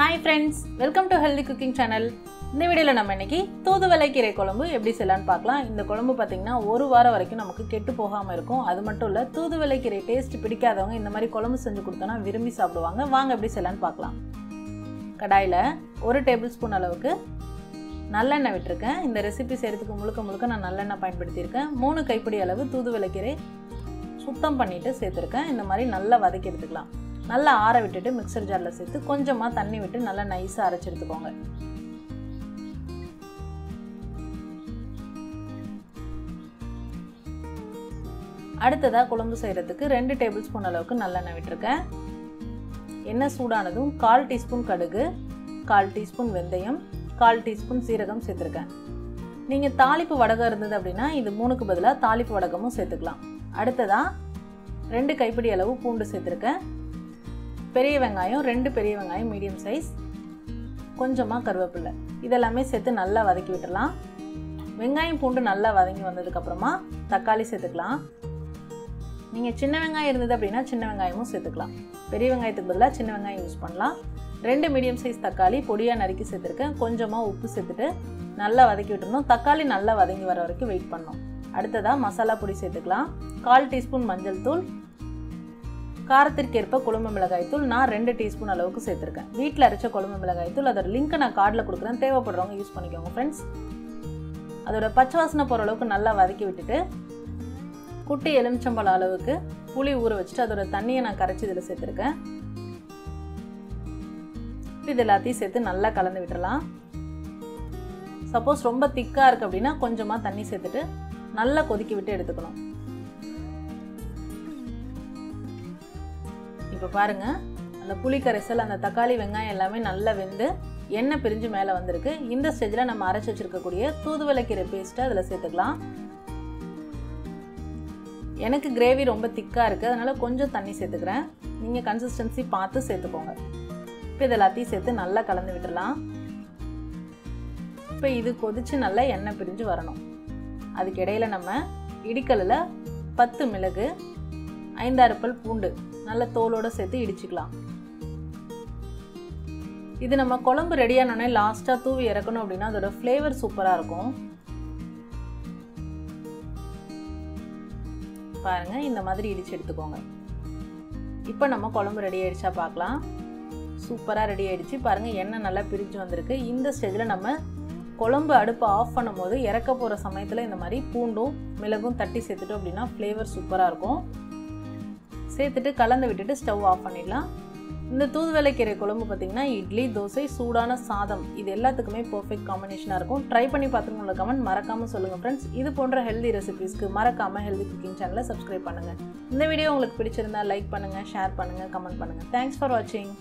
Hi friends, welcome to Healthy Cooking Channel. இந்த வீடியோல நம்ம இன்னைக்கு தூதுவளை கீரை குழம்பு எப்படி செய்யலாம்னு பார்க்கலாம். இந்த குழம்பு பாத்தீங்கன்னா ஒரு வாரம் வரைக்கும் நமக்கு கெட்டு போகாம இருக்கும். அது மட்டும் இல்ல தூதுவளை கீரை டேஸ்ட் பிடிக்காதவங்க இந்த மாதிரி குழம்பு செஞ்சு கொடுத்தனா விரும்பி சாப்பிடுவாங்க. வாங்க எப்படி செய்யலாம்னு பார்க்கலாம். கடாயில 1 டேபிள்ஸ்பூன் அளவுக்கு நல்லெண்ணெய் விட்டுருக்கேன். இந்த ரெசிபி செய்யறதுக்கு முழுக்க நான் நல்லெண்ணெய் பயன்படுத்தி இருக்கேன். 3 கைப்பிடி அளவு தூதுவளை கீரை சுத்தம் பண்ணிட்டு சேர்த்திருக்கேன். இந்த மாதிரி நல்லா வதக்கி எடுத்துக்கலாம். நல்லா ஆற விட்டுட்டு மிக்சர் ஜார்ல சேர்த்து கொஞ்சமா தண்ணி விட்டு நல்லா நைஸா அரைச்சு எடுத்துக்கோங்க. அடுத்ததா குழம்பு செய்யறதுக்கு 2 டேபிள்ஸ்பூன் அளவுக்கு நல்லெண்ணெய் விட்டுருக்கேன். எண்ணெய் சூடானதும் 1/4 டீஸ்பூன் கடுகு, 1/4 டீஸ்பூன் வெந்தயம், 1/4 டீஸ்பூன் சீரகம் சேர்த்திருக்கேன். நீங்க தாளிப்பு வடகம் இருந்தது அப்படின்னா இது 3க்கு பதிலா தாளிப்பு வடகமும் சேர்த்துக்கலாம். அடுத்ததா 2 கைப்பிடி அளவு பூண்டு சேர்த்திருக்கேன். பெரிய வெங்காயம் 2 பெரிய வெங்காயம் மீடியம் சைஸ், கொஞ்சமா கருவேப்பிலை இதெல்லாமே சேர்த்து நல்லா வதக்கி விட்டுறலாம். வெங்காயம் பூண்டு நல்லா வதங்கி வந்ததுக்கு அப்புறமா தக்காளி சேர்த்துக்கலாம். நீங்க சின்ன வெங்காயம் இருந்தது அப்படின்னா சின்ன வெங்காயமும் சேர்த்துக்கலாம். பெரிய வெங்காயத்துக்கு பதிலாக சின்ன வெங்காயம் யூஸ் பண்ணலாம். 2 மீடியம் சைஸ் தக்காளி பொடியா நறுக்கி சேர்த்துருக்கேன். கொஞ்சமா உப்பு சேர்த்துட்டு நல்லா வதக்கி விட்டுறணும். தக்காளி நல்லா வதங்கி வர வரைக்கும் வெயிட் பண்ணணும். அடுத்ததா மசாலா பொடி சேர்த்துக்கலாம். 1/4 டீஸ்பூன் மஞ்சள் தூள், காரத்திற்கேற்ப குழம்பு மிளகாய் தூள் நான் 2 டீஸ்பூன் அளவுக்கு சேர்த்துருக்கேன். வீட்டில் அரைச்ச குழம்பு மிளகாய் தூள் அதோட லிங்க் நான் கார்டில் கொடுக்குறேன், தேவைப்படுறவங்க யூஸ் பண்ணிக்கோங்க ஃப்ரெண்ட்ஸ். அதோட பச்சை வாசனை போகிற அளவுக்கு நல்லா வதக்கி விட்டுட்டு குட்டி எலுமிச்சம்பழம் அளவுக்கு புளி ஊற வச்சுட்டு அதோட தண்ணியை நான் கரைச்சி இதில் சேர்த்துருக்கேன். இது எல்லாத்தையும் சேர்த்து நல்லா கலந்து விட்டுறலாம். சப்போஸ் ரொம்ப திக்காக இருக்குது அப்படின்னா கொஞ்சமாக தண்ணி சேர்த்துட்டு நல்லா கொதிக்க விட்டு எடுத்துக்கணும். இப்போ பாருங்க, அந்த புளி கரைசல் அந்த தக்காளி வெங்காயம் எல்லாமே நல்லா வெந்து எண்ணெய் பிரிஞ்சு மேலே வந்திருக்கு. இந்த ஸ்டேஜில் நம்ம அரைச்சி வச்சிருக்கக்கூடிய தூதுவளை கீரை பேஸ்ட்டை அதில் சேர்த்துக்கலாம். எனக்கு கிரேவி ரொம்ப திக்காக இருக்குது, அதனால கொஞ்சம் தண்ணி சேர்த்துக்கிறேன். நீங்கள் கன்சிஸ்டன்சி பார்த்து சேர்த்துக்கோங்க. இப்போ இது எல்லாத்தையும் சேர்த்து நல்லா கலந்து விட்டுடலாம். இப்போ இது கொதிச்சு நல்லா எண்ணெய் பிரிஞ்சு வரணும். அதுக்கு இடையில நம்ம இடிக்கல்ல 10 மிளகு, 5-6 பல் பூண்டு நல்ல தோலோட சேர்த்து இடிச்சுக்கலாம். இது நம்ம குழம்பு ரெடியானோடனே லாஸ்டா தூவி இறக்கணும் அப்படின்னா அதோட ஃப்ளேவர் சூப்பரா இருக்கும். பாருங்க, இந்த மாதிரி இடிச்சு எடுத்துக்கோங்க. இப்போ நம்ம குழம்பு ரெடி ஆயிடுச்சா பார்க்கலாம். சூப்பரா ரெடி ஆயிடுச்சு. பாருங்க, எண்ணெய் நல்லா பிரிஞ்சு வந்திருக்கு. இந்த ஸ்டேஜில் நம்ம குழம்பு அடுப்பை ஆஃப் பண்ணும் போது இறக்க போகிற சமயத்தில் இந்த மாதிரி பூண்டும் மிளகும் தட்டி சேர்த்துட்டோம் அப்படின்னா ஃப்ளேவர் சூப்பராக இருக்கும். சேர்த்துட்டு கலந்து விட்டுட்டு ஸ்டவ் ஆஃப் பண்ணிடலாம். இந்த தூதுவளை கீரை குழம்பு பார்த்தீங்கன்னா இட்லி, தோசை, சூடான சாதம் இது எல்லாத்துக்குமே பர்ஃபெக்ட் காம்பினேஷனாக இருக்கும். ட்ரை பண்ணி பார்த்துட்டு உங்களை கமெண்ட் மறக்காமல் சொல்லுங்கள் ஃப்ரெண்ட்ஸ். இது போன்ற ஹெல்தி ரெசிபீஸ்க்கு மறக்காமல் ஹெல்தி குக்கிங் சேனலை சப்ஸ்கிரைப் பண்ணுங்கள். இந்த வீடியோ உங்களுக்கு பிடிச்சிருந்தா லைக் பண்ணுங்கள், ஷேர் பண்ணுங்கள், கமெண்ட் பண்ணுங்கள். தேங்க்ஸ் ஃபார் வாட்சிங்.